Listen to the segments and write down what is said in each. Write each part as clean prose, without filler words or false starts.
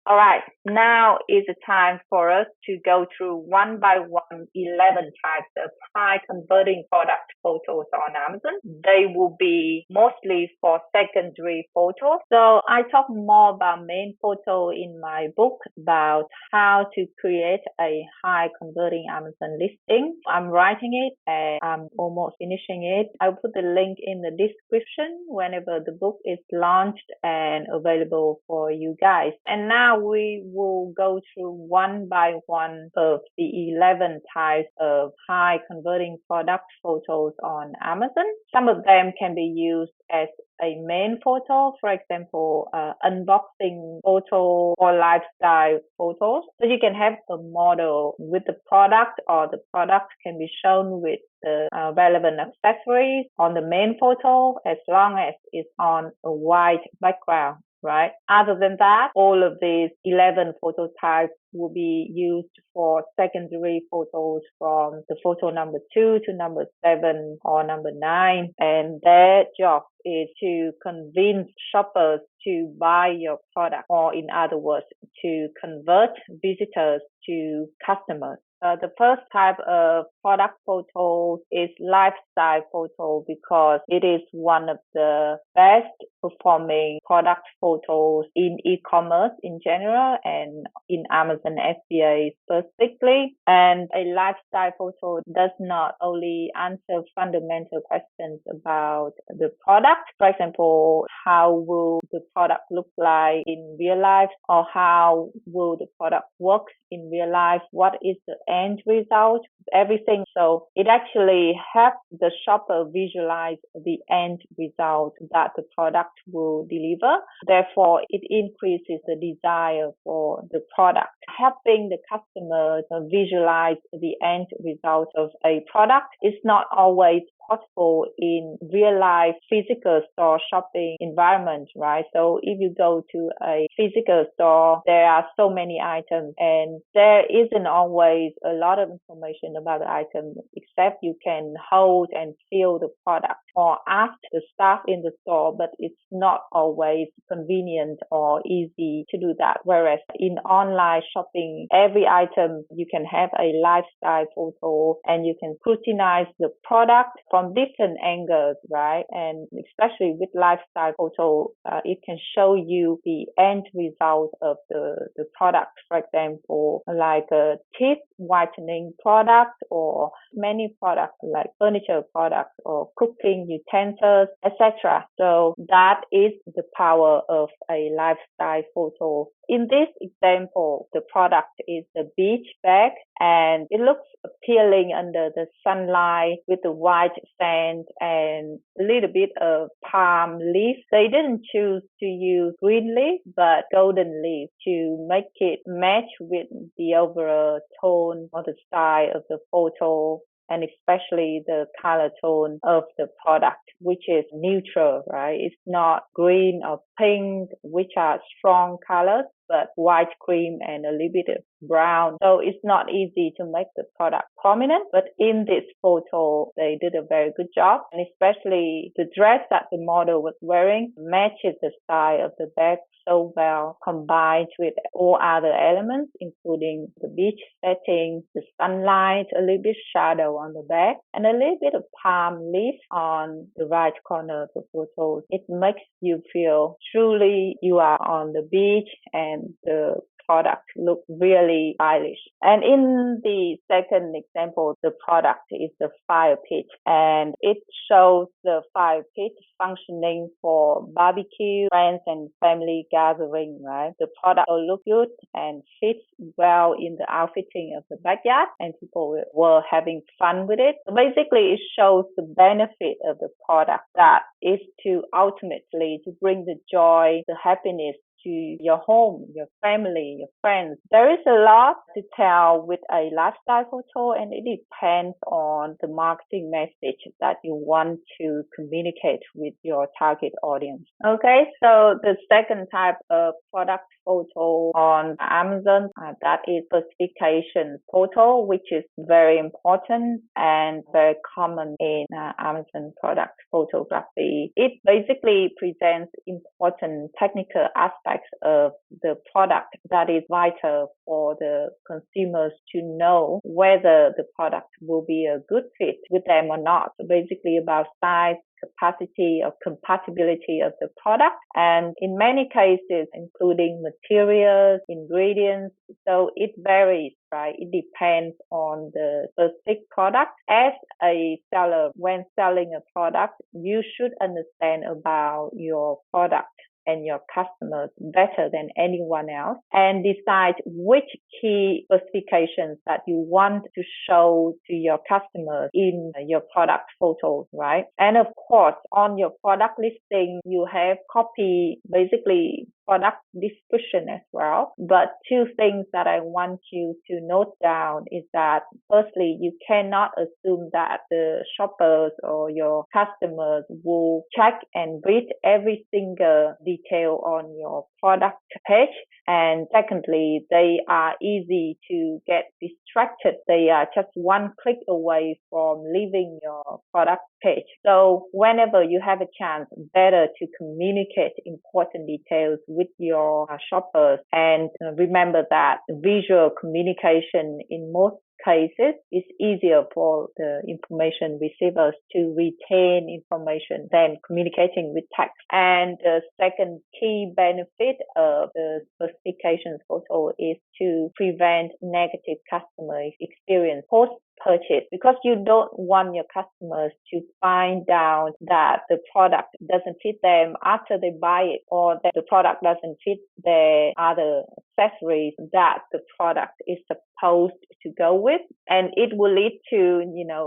All right, now is the time for us to go through one by one 11 types of high converting product photos on Amazon. They will be mostly for secondary photos. So I talk more about main photo in my book about how to create a high converting Amazon listing. I'm writing it and I'm almost finishing it. I'll put the link in the description whenever the book is launched and available for you guys. And now we will go through one by one of the 11 types of high converting product photos on Amazon. Some of them can be used as a main photo, for example, unboxing photo or lifestyle photos. So you can have a model with the product, or the product can be shown with the relevant accessories on the main photo as long as it's on a white background, right? Other than that, all of these 11 photo types will be used for secondary photos from the photo number 2 to number 7 or number 9. And their job is to convince shoppers to buy your product, or in other words, to convert visitors to customers. The first type of product photo is lifestyle photo because it is one of the best performing product photos in e-commerce in general and in Amazon FBA specifically. And a lifestyle photo does not only answer fundamental questions about the product, for example, how will the product look like in real life, or how will the product work in real life, what is the end result, everything. So it actually helps the shopper visualize the end result that the product will deliver. Therefore, it increases the desire for the product. Helping the customer visualize the end result of a product is not always possible in real life physical store shopping environment, right? So if you go to a physical store, there are so many items and there isn't always a lot of information about the item, except you can hold and feel the product or ask the staff in the store, but it's not always convenient or easy to do that. Whereas in online shopping, every item you can have a lifestyle photo and you can scrutinize the product from different angles, right? And especially with lifestyle photo, it can show you the end result of the product. For example, like a teeth whitening product or many products like furniture products or cooking utensils, etc. So that is the power of a lifestyle photo. In this example, the product is the beach bag and it looks appealing under the sunlight with the white sand and a little bit of palm leaf. They didn't choose to use green leaf but golden leaf to make it match with the overall tone or the style of the photo, and especially the color tone of the product, which is neutral, right? It's not green or pink, which are strong colors, but white, cream, and a little bit of brown. So it's not easy to make the product prominent, but in this photo, they did a very good job. And especially the dress that the model was wearing matches the style of the bag so well, combined with all other elements, including the beach setting, the sunlight, a little bit shadow on the back, and a little bit of palm leaf on the right corner of the photo. It makes you feel truly you are on the beach and the product look really stylish. And in the second example, the product is the fire pit, and it shows the fire pit functioning for barbecue, friends and family gathering, right? The product will look good and fits well in the outfitting of the backyard, and people were having fun with it. So basically, it shows the benefit of the product, that is to ultimately to bring the joy, the happiness to your home, your family, your friends. There is a lot to tell with a lifestyle photo, and it depends on the marketing message that you want to communicate with your target audience. Okay, so the second type of product photo on Amazon, that is specification photo, which is very important and very common in Amazon product photography. It basically presents important technical aspects aspects of the product that is vital for the consumers to know whether the product will be a good fit with them or not. So basically about size, capacity or compatibility of the product, and in many cases including materials, ingredients. So it varies, right? It depends on the specific product. As a seller, when selling a product, you should understand about your product and your customers better than anyone else, and decide which key specifications that you want to show to your customers in your product photos, right? And of course, on your product listing, you have copy, basically product description as well. But two things that I want you to note down is that firstly, you cannot assume that the shoppers or your customers will check and read every single detail on your product page. And secondly, they are easy to get distracted. They are just one click away from leaving your product page. So whenever you have a chance, better to communicate important details with your shoppers. And remember that visual communication in most cases, it's easier for the information receivers to retain information than communicating with text. And the second key benefit of the specifications photo is to prevent negative customer experience post-purchase, because you don't want your customers to find out that the product doesn't fit them after they buy it, or that the product doesn't fit their other accessories that the product is supposed to go with. And it will lead to,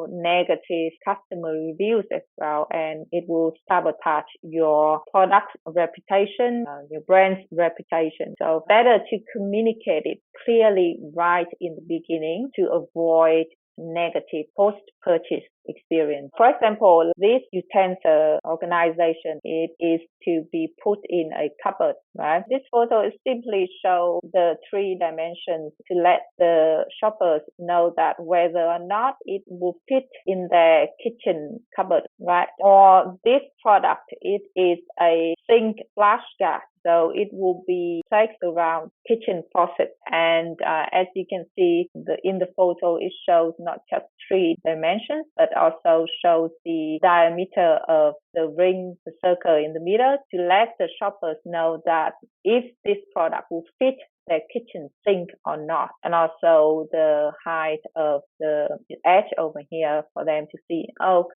negative customer reviews as well, and it will sabotage your product reputation, your brand's reputation. So better to communicate it clearly right in the beginning to avoid negative post-purchase experience. For example, this utensil organization, it is to be put in a cupboard, right? This photo is simply show the 3 dimensions to let the shoppers know that whether or not it will fit in their kitchen cupboard, right? Or this product, it is a sink flush gas. So it will be placed around kitchen faucet. And as you can see in the photo, it shows not just 3 dimensions, but also shows the diameter of the ring, the circle in the middle, to let the shoppers know that if this product will fit their kitchen sink or not, and also the height of the edge over here for them to see,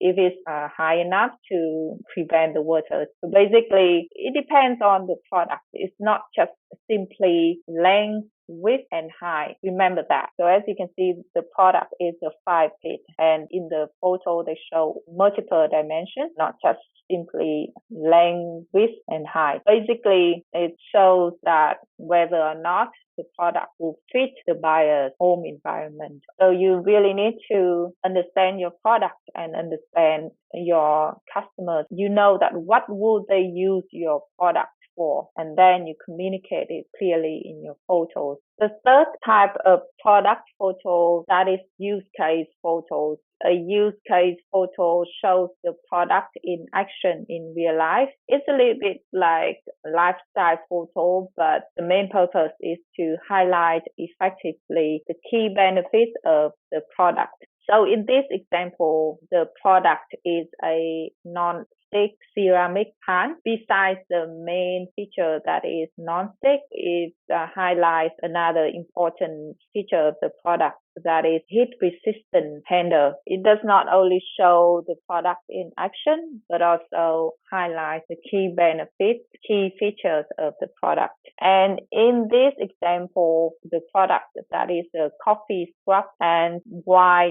if it's high enough to prevent the water. So basically, it depends on the product. It's not just simply length, width, and height. Remember that. So as you can see, the product is a 5 feet, and in the photo, they show multiple dimensions, not just simply length, width, and height. Basically, it shows that whether or not the product will fit the buyer's home environment. So you really need to understand your product and understand your customers. You know that what will they use your product for, and then you communicate it clearly in your photos. The third type of product photo, that is use case photos. A use case photo shows the product in action in real life. It's a little bit like a lifestyle photo, but the main purpose is to highlight effectively the key benefits of the product. So in this example, the product is a non-stick ceramic pan. Besides the main feature that is non-stick, it highlights another important feature of the product, that is heat-resistant handle. It does not only show the product in action, but also highlights the key benefits, key features of the product. And in this example, the product that is a coffee scrub, and why,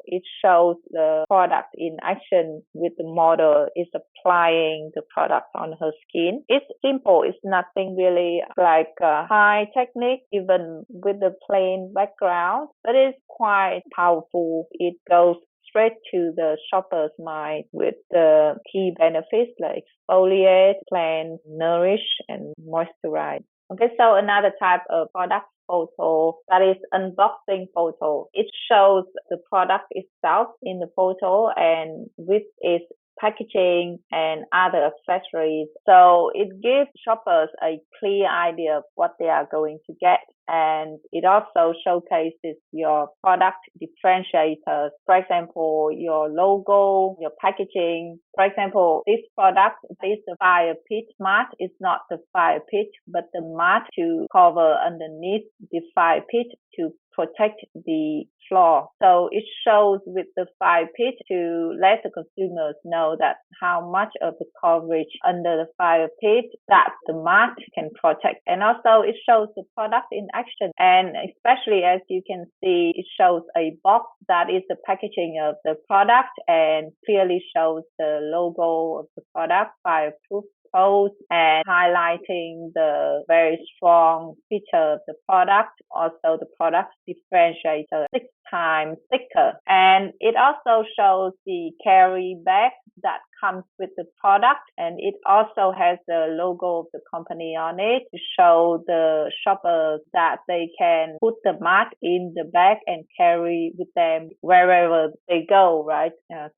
it shows the product in action with the model is applying the product on her skin. It's simple. It's nothing really like a high technique, even with the plain background, but it's quite powerful. It goes straight to the shopper's mind with the key benefits like exfoliate, cleanse, nourish, and moisturize. Okay, so another type of product photo, that is unboxing photo. It shows the product itself in the photo and with its packaging, and other accessories. So it gives shoppers a clear idea of what they are going to get. And it also showcases your product differentiators. For example, your logo, your packaging. For example, this product is the fire pit mat. It's not the fire pit, but the mat to cover underneath the fire pit to protect the floor. So it shows with the fire pit to let the consumers know that how much of the coverage under the fire pit that the mat can protect. And also it shows the product in action. And especially as you can see, it shows a box that is the packaging of the product and clearly shows the logo of the product, fireproof post, and highlighting the very strong feature of the product, also the product differentiator, 6 times thicker. And it also shows the carry bag that comes with the product, and it also has the logo of the company on it to show the shoppers that they can put the mat in the bag and carry with them wherever they go, right?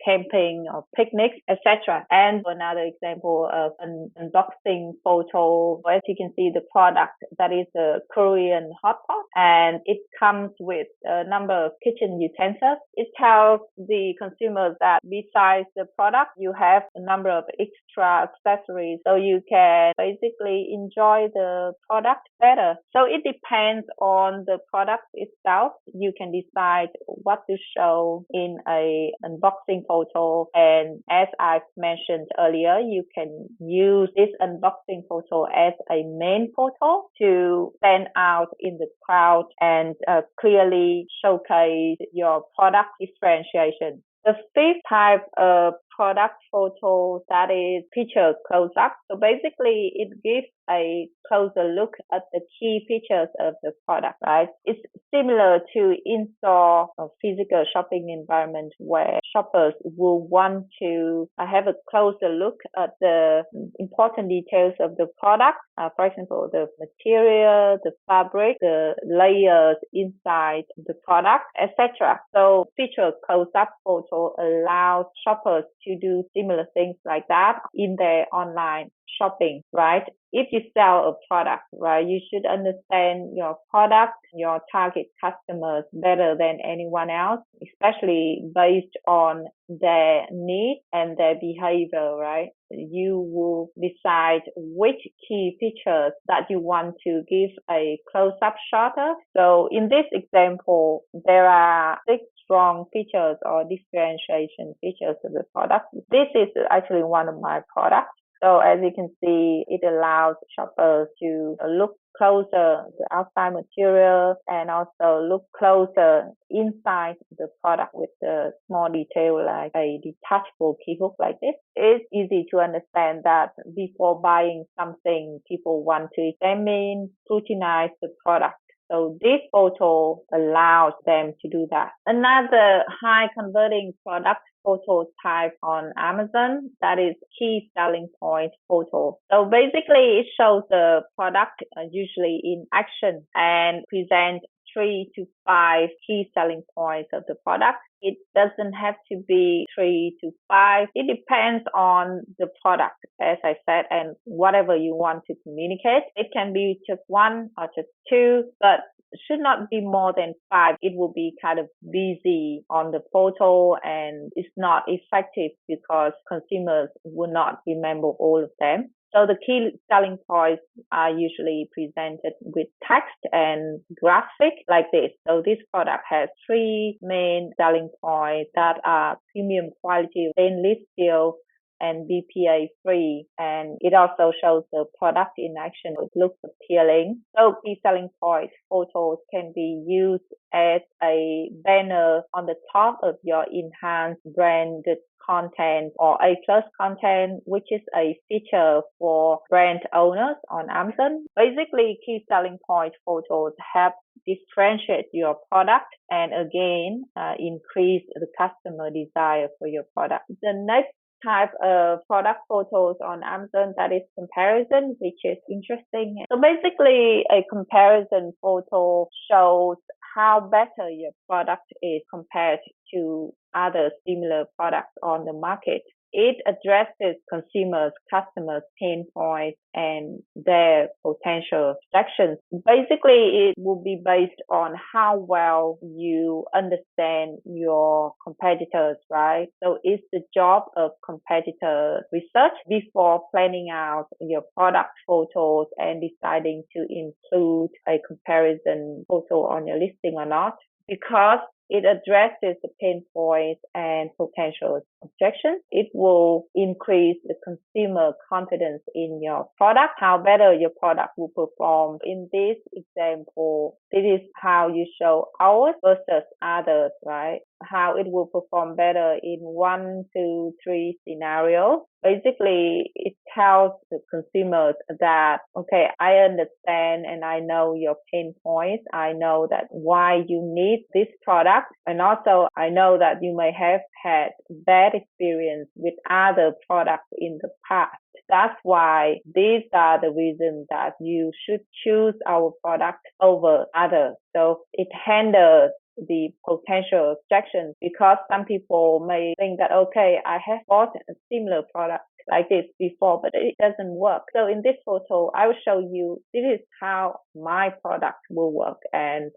Camping or picnics, etc. And another example of an unboxing photo, as you can see the product that is a Korean hot pot, and it comes with a number of kitchen utensils. It tells the consumers that besides the product, you have a number of extra accessories so you can basically enjoy the product better. So it depends on the product itself. You can decide what to show in a unboxing photo, and as I've mentioned earlier, you can use this unboxing photo as a main photo to stand out in the crowd and clearly showcase your product differentiation. The fifth type of product photo that is picture close-up. So basically it gives a closer look at the key features of the product, right? It's similar to in-store or physical shopping environment where shoppers will want to have a closer look at the important details of the product. For example, the material, the fabric, the layers inside the product, etc. So picture close-up photo allows shoppers to do similar things like that in their online shopping, right? If you sell a product, right, you should understand your product, your target customers better than anyone else, especially based on their needs and their behavior, right? You will decide which key features that you want to give a close-up shot of. So in this example, there are 6 strong features or differentiation features of the product. This is actually one of my products. So as you can see, it allows shoppers to look closer the outside material and also look closer inside the product with the small detail like a detachable key hook like this. It's easy to understand that before buying something, people want to examine, scrutinize the product. So this photo allows them to do that. Another high converting product photo type on Amazon, that is key selling point photo. So basically it shows the product usually in action and presents 3 to 5 key selling points of the product. It doesn't have to be 3 to 5. It depends on the product, as I said, and whatever you want to communicate. It can be just 1 or just 2, but should not be more than 5. It will be kind of busy on the photo and it's not effective because consumers will not remember all of them. So the key selling points are usually presented with text and graphic like this. So this product has 3 main selling points that are premium quality stainless steel and BPA free, and it also shows the product in action. It looks appealing. So key selling point photos can be used as a banner on the top of your enhanced branded content or A+ content, which is a feature for brand owners on Amazon. Basically, key selling point photos help differentiate your product and again increase the customer desire for your product. The next type of product photos on Amazon, that is comparison, which is interesting. So basically a comparison photo shows how better your product is compared to other similar products on the market. it addresses consumers, customers' pain points and their potential objections. Basically, it will be based on how well you understand your competitors, right? So it's the job of competitor research before planning out your product photos and deciding to include a comparison photo on your listing or not, because it addresses the pain points and potential objections. It will increase the consumer confidence in your product, how better your product will perform. In this example, this is how you show ours versus others, right? How it will perform better in 1, 2, 3 scenarios. Basically, it tells the consumers that, okay, I understand and I know your pain points. I know that why you need this product. And also, I know that you may have had bad experience with other products in the past. That's why these are the reasons that you should choose our product over others. So it handles the potential objections, because some people may think that, okay, I have bought a similar product like this before, but it doesn't work. So in this photo, I will show you this is how my product will work and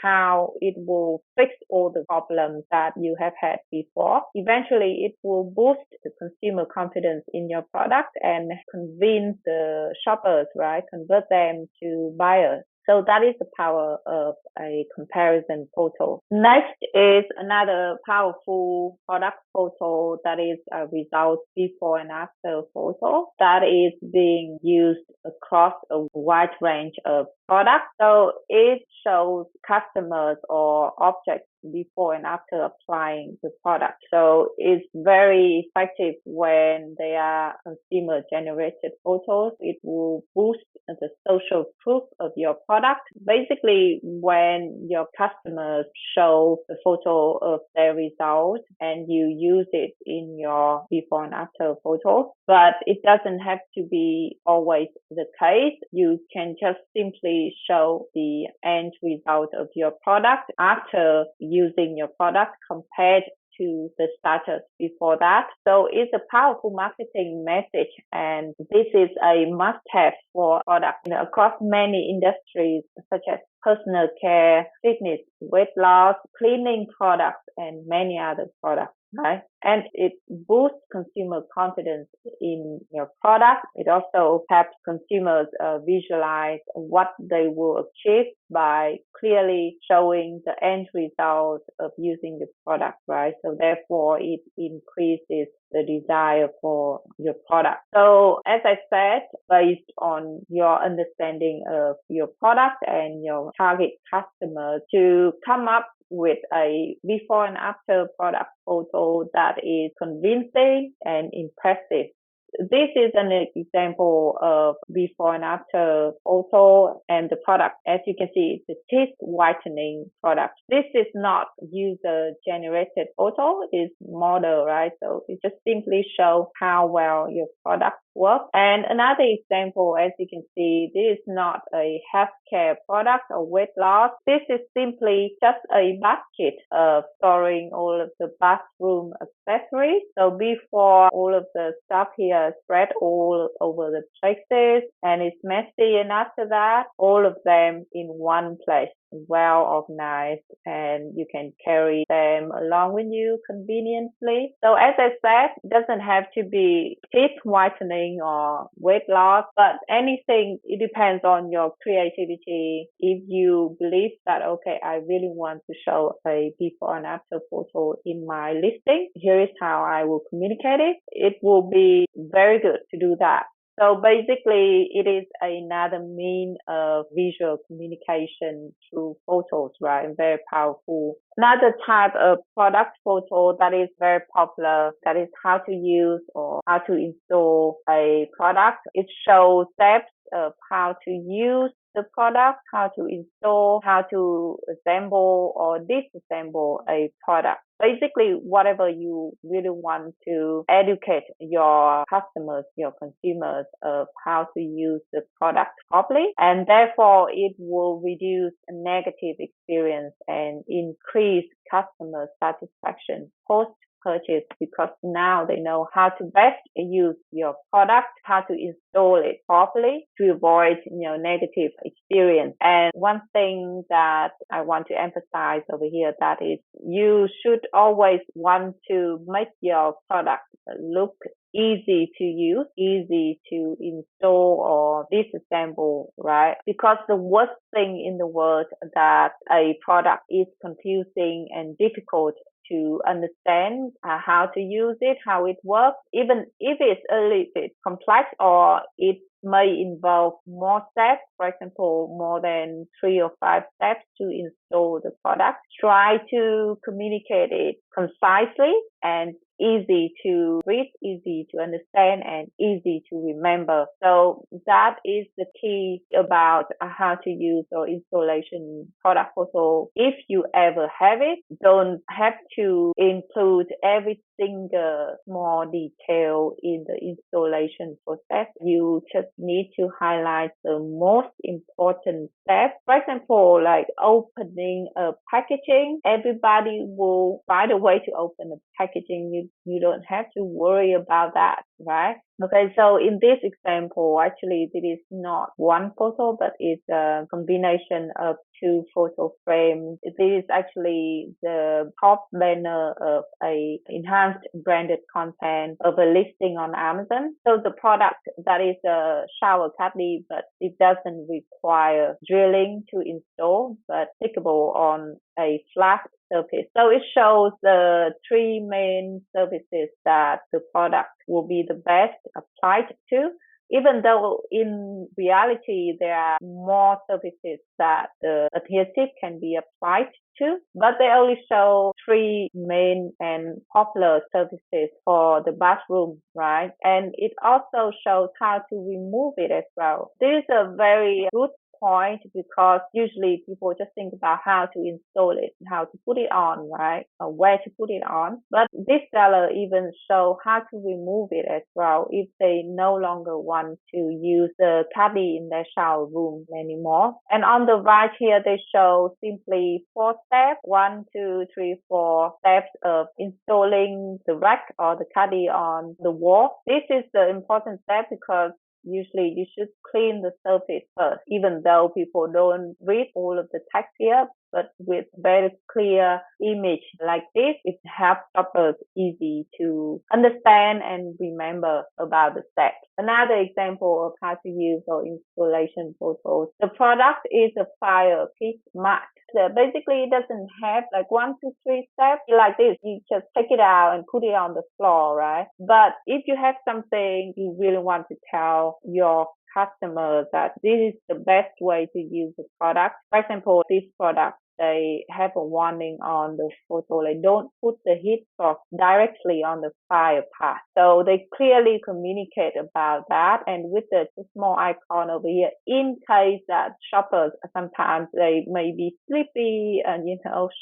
how it will fix all the problems that you have had before. Eventually, it will boost the consumer confidence in your product and convince the shoppers, right? Convert them to buyers. So that is the power of a comparison photo. Next is another powerful product photo, that is a result before and after photo that is being used across a wide range of products. So it shows customers or objects before and after applying the product. So it's very effective when they are consumer generated photos. It will boost the social proof of your product. Basically, when your customers show the photo of their result and you use it in your before and after photos, but it doesn't have to be always the case. You can just simply show the end result of your product after using your product compared to the status before that. So it's a powerful marketing message, and this is a must-have for products across many industries such as personal care, fitness, weight loss, cleaning products, and many other products. Right? And it boosts consumer confidence in your product. It also helps consumers visualize what they will achieve by clearly showing the end result of using the product, right? So therefore, it increases the desire for your product. So as I said, based on your understanding of your product and your target customers, to come up with a before and after product photo that is convincing and impressive. This is an example of before and after photo, and the product, as you can see, it's a teeth whitening product. This is not user generated photo, it's model, right? So it just simply shows how well your product works. And another example, as you can see, this is not a healthcare product or weight loss. This is simply just a basket of storing all of the bathroom accessories. So before, all of the stuff here spread all over the places and it's messy, and after that, all of them in one place, well organized, and you can carry them along with you conveniently. So as I said, it doesn't have to be teeth whitening or weight loss, but anything, it depends on your creativity. If you believe that, okay, I really want to show a before and after photo in my listing, here is how I will communicate it. It will be very good to do that. So basically, it is another mean of visual communication through photos, right? And very powerful. Another type of product photo that is very popular, that is how to use or how to install a product. It shows steps of how to use the product, how to install, how to assemble or disassemble a product. Basically, whatever you really want to educate your customers, your consumers of how to use the product properly, and therefore it will reduce a negative experience and increase customer satisfaction post purchase, because now they know how to best use your product, how to install it properly to avoid, negative experience. And one thing that I want to emphasize over here, that is, you should always want to make your product look easy to use, easy to install or disassemble, right? Because the worst thing in the world that a product is confusing and difficult to understand how to use it, how it works, even if it's a little bit complex or it may involve more steps, for example, more than 3 or 5 steps to install the product. Try to communicate it concisely and easy to read, easy to understand, and easy to remember. So that is the key about how to use or installation product photo. If you ever have it, don't have to include every single small detail in the installation process. You just need to highlight the most important steps. For example, like opening a packaging, everybody will find a way to open the packaging. You don't have to worry about that, right? Okay, so in this example, actually, it is not one photo, but it's a combination of 2 photo frames. It is actually the top banner of a enhanced branded content of a listing on Amazon. So the product, that is a shower caddy, but it doesn't require drilling to install, but clickable on a flat surface. So it shows the 3 main surfaces that the product will be the best applied to, even though in reality there are more surfaces that the adhesive can be applied to, but they only show 3 main and popular surfaces for the bathroom, right? And it also shows how to remove it as well. This is a very good point, because usually people just think about how to install it, how to put it on, right? Or where to put it on. But this seller even show how to remove it as well if they no longer want to use the caddy in their shower room anymore. And on the right here, they show simply 4 steps, 1, 2, 3, 4 steps of installing the rack or the caddy on the wall. This is the important step, because usually you should clean the surface first, even though people don't read all of the text here. But with very clear image like this, it helps shoppers easy to understand and remember about the steps. Another example of how to use or installation photos. The product is a fire pit mat. So basically, it doesn't have like 1, 2, 3 steps like this. You just take it out and put it on the floor, right? But if you have something you really want to tell your customers that this is the best way to use the product. For example, this product, they have a warning on the photo, like don't put the heat source directly on the fire path. So they clearly communicate about that. And with the small icon over here, in case that shoppers, sometimes they may be sleepy and,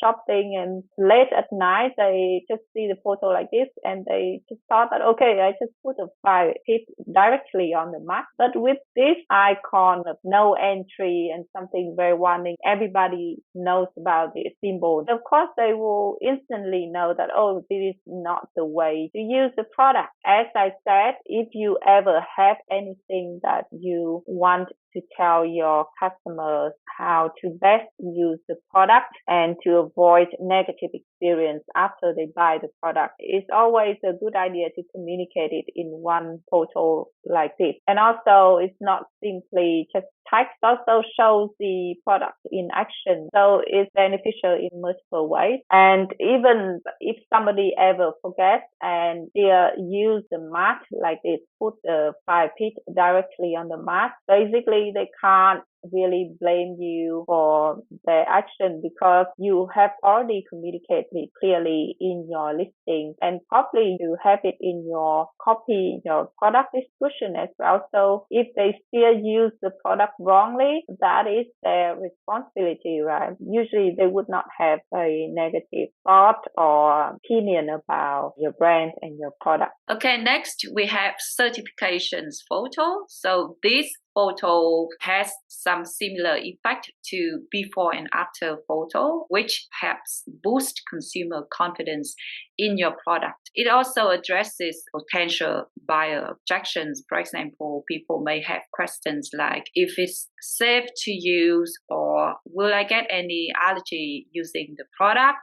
shopping, and late at night, they just see the photo like this and they just thought that, okay, I just put a fire heat directly on the mat. But with this icon of no entry and something very warning, everybody knows about this symbol. Of course, they will instantly know that, oh, this is not the way to use the product. As I said, if you ever have anything that you want to tell your customers how to best use the product and to avoid negative experience after they buy the product, it's always a good idea to communicate it in one photo like this. And also, it's not simply just text, also shows the product in action. So it's beneficial in multiple ways. And even if somebody ever forgets and they use the mat like this, put the fire pit directly on the mat, basically they can't really blame you for their action, because you have already communicated clearly in your listing, and probably you have it in your copy, your product description as well. So if they still use the product wrongly, that is their responsibility, right? Usually they would not have a negative thought or opinion about your brand and your product. Okay, next we have certifications photo. So this photo has some some similar effect to before and after photo, which helps boost consumer confidence in your product. It also addresses potential buyer objections. For example, people may have questions like if it's safe to use or will I get any allergy using the product,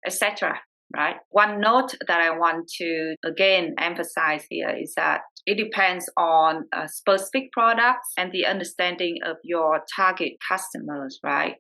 etc. Right? One note that I want to again emphasize here is that it depends on specific products and the understanding of your target customers, right?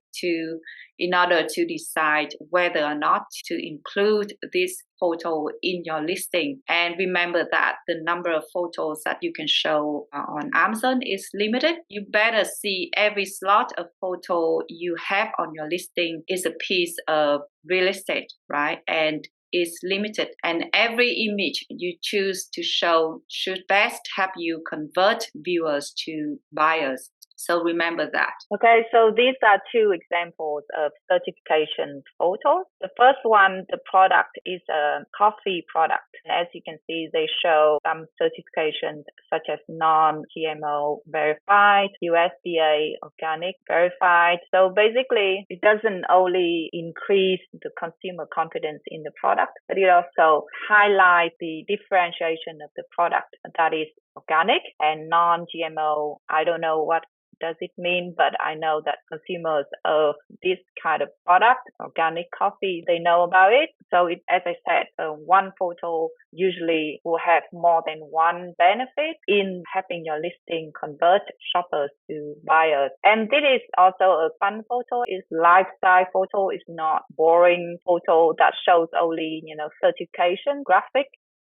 In order to decide whether or not to include this photo in your listing. And remember that the number of photos that you can show on Amazon is limited. You better see every slot of photo you have on your listing is a piece of real estate, right? And is limited, and every image you choose to show should best help you convert viewers to buyers. So remember that. Okay, so these are two examples of certification photos. The first one, the product is a coffee product. As you can see, they show some certifications such as non-GMO verified, USDA organic verified. So basically, it doesn't only increase the consumer confidence in the product, but it also highlights the differentiation of the product that is organic and non-GMO. I don't know what does it mean, but I know that consumers of this kind of product, organic coffee, they know about it. So as I said, one photo usually will have more than one benefit in helping your listing convert shoppers to buyers. And this is also a fun photo. It's lifestyle photo. It's not boring photo that shows only, certification graphic.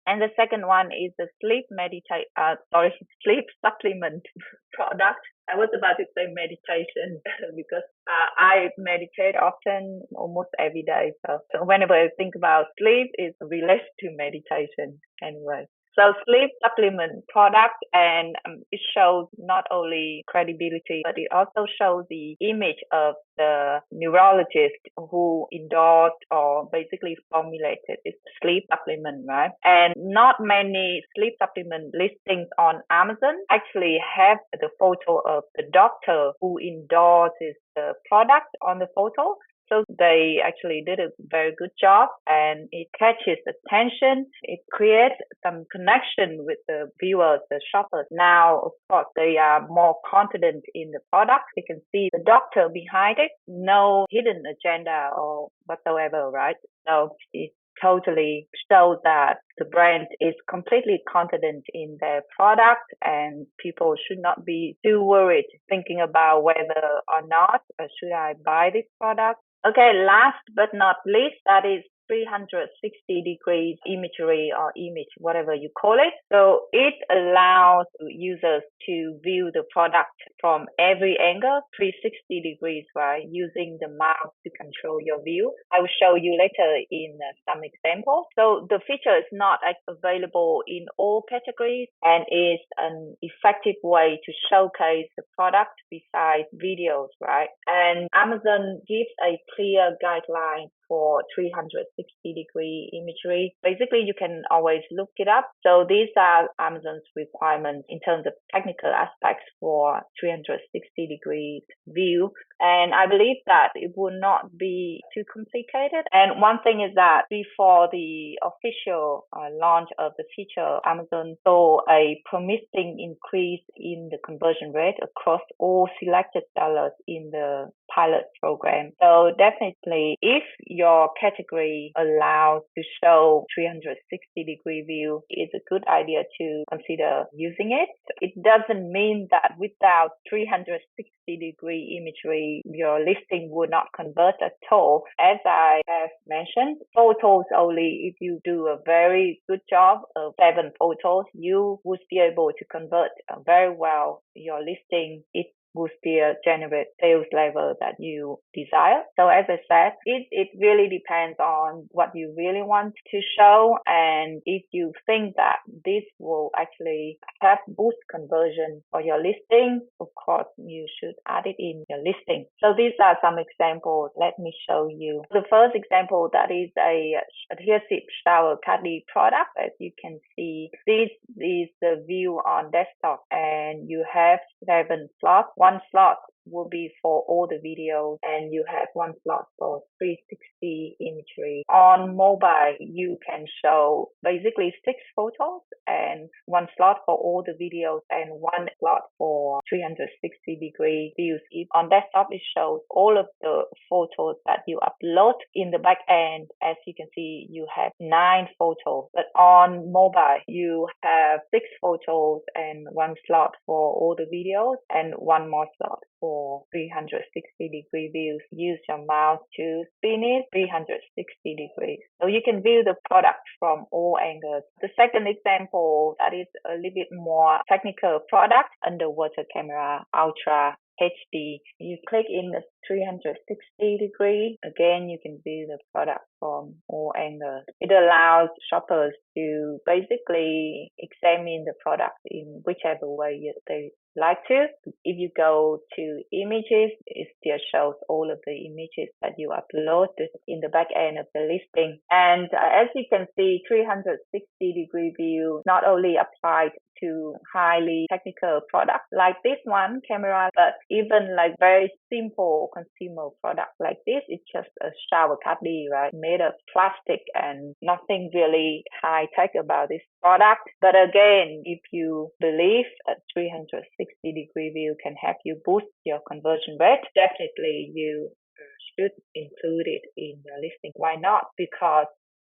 And the second one is the sleep supplement product. I was about to say meditation because I meditate often, almost every day. So whenever I think about sleep, it relates to meditation anyway. So sleep supplement product, and it shows not only credibility, but it also shows the image of the neurologist who endorsed or basically formulated this sleep supplement, right? And not many sleep supplement listings on Amazon actually have the photo of the doctor who endorses the product on the photo. So they actually did a very good job, and it catches attention. It creates some connection with the viewers, the shoppers. Now, of course, they are more confident in the product. They can see the doctor behind it, no hidden agenda or whatsoever, right? So it totally shows that the brand is completely confident in their product, and people should not be too worried thinking about whether or not should I buy this product. Okay, last but not least, that is 360 degrees imagery or image, whatever you call it. So it allows users to view the product from every angle, 360 degrees, right, using the mouse to control your view. I will show you later in some examples. So the feature is not available in all categories and is an effective way to showcase the product besides videos, right? And Amazon gives a clear guideline for 360-degree imagery. Basically, you can always look it up. So these are Amazon's requirements in terms of technical aspects for 360-degree view. And I believe that it will not be too complicated. And one thing is that before the official launch of the feature, Amazon saw a promising increase in the conversion rate across all selected sellers in the pilot program. So definitely, if your category allows to show 360-degree view, it's a good idea to consider using it. It doesn't mean that without 360-degree imagery, your listing will not convert at all. As I have mentioned, photos only, if you do a very good job of 7 photos, you would be able to convert very well your listing. It will still generate sales level that you desire. So as I said, it really depends on what you really want to show. And if you think that this will actually help boost conversion for your listing, of course, you should add it in your listing. So these are some examples. Let me show you. The first example, that is a adhesive shower caddy product. As you can see, this is the view on desktop, and you have 7 slots. One slot will be for all the videos, and you have one slot for 360 imagery. On mobile, you can show basically 6 photos and one slot for all the videos and one slot for 360-degree views. On desktop, it shows all of the photos that you upload. In the back end, as you can see, you have 9 photos. But on mobile, you have 6 photos and one slot for all the videos and one more slot for 360-degree views. Use your mouse to spin it 360 degrees. So you can view the product from all angles. The second example, that is a little bit more technical product, underwater camera, ultra HD. You click in the 360 degree. Again, you can view the product from all angles. It allows shoppers to basically examine the product in whichever way they like to. If you go to images, it still shows all of the images that you upload in the back end of the listing. And as you can see, 360-degree view not only applied to highly technical products like this one camera, but even like very simple consumer products like this. It's just a shower caddy, right? Made of plastic and nothing really high tech about this product. But again, if you believe a 360-degree view can help you boost your conversion rate, definitely you should include it in your listing. Why not? Because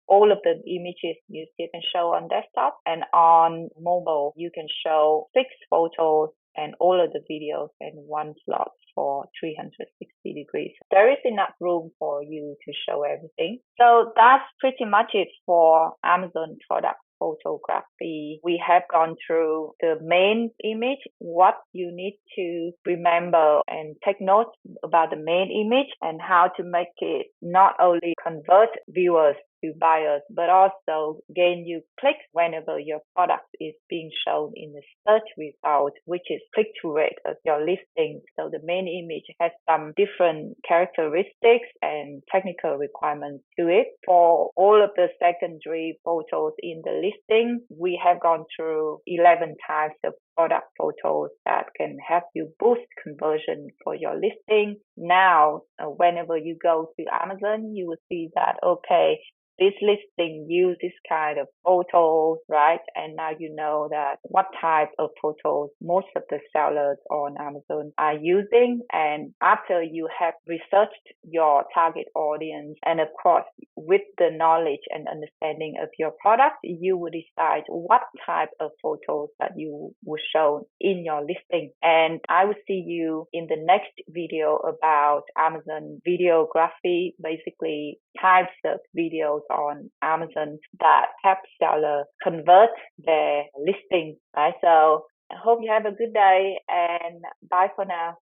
all of the images you can show on desktop, and on mobile you can show 6 photos and all of the videos in one slot for 360 degrees. There is enough room for you to show everything. So that's pretty much it for Amazon product photography. We have gone through the main image, what you need to remember and take notes about the main image, and how to make it not only convert viewers to buyers, but also gain you clicks whenever your product is being shown in the search result, which is click-through rate of your listing. So the main image has some different characteristics and technical requirements to it. For all of the secondary photos in the listing, we have gone through 11 types of product photos that can help you boost conversion for your listing. Now, whenever you go to Amazon, you will see that, okay, this listing use this kind of photos, right? And now you know that what type of photos most of the sellers on Amazon are using. And after you have researched your target audience, and of course, with the knowledge and understanding of your product, you will decide what type of photos that you will show in your listing. And I will see you in the next video about Amazon videography, basically types of videos on Amazon that help sellers convert their listing, right? So I hope you have a good day, and bye for now.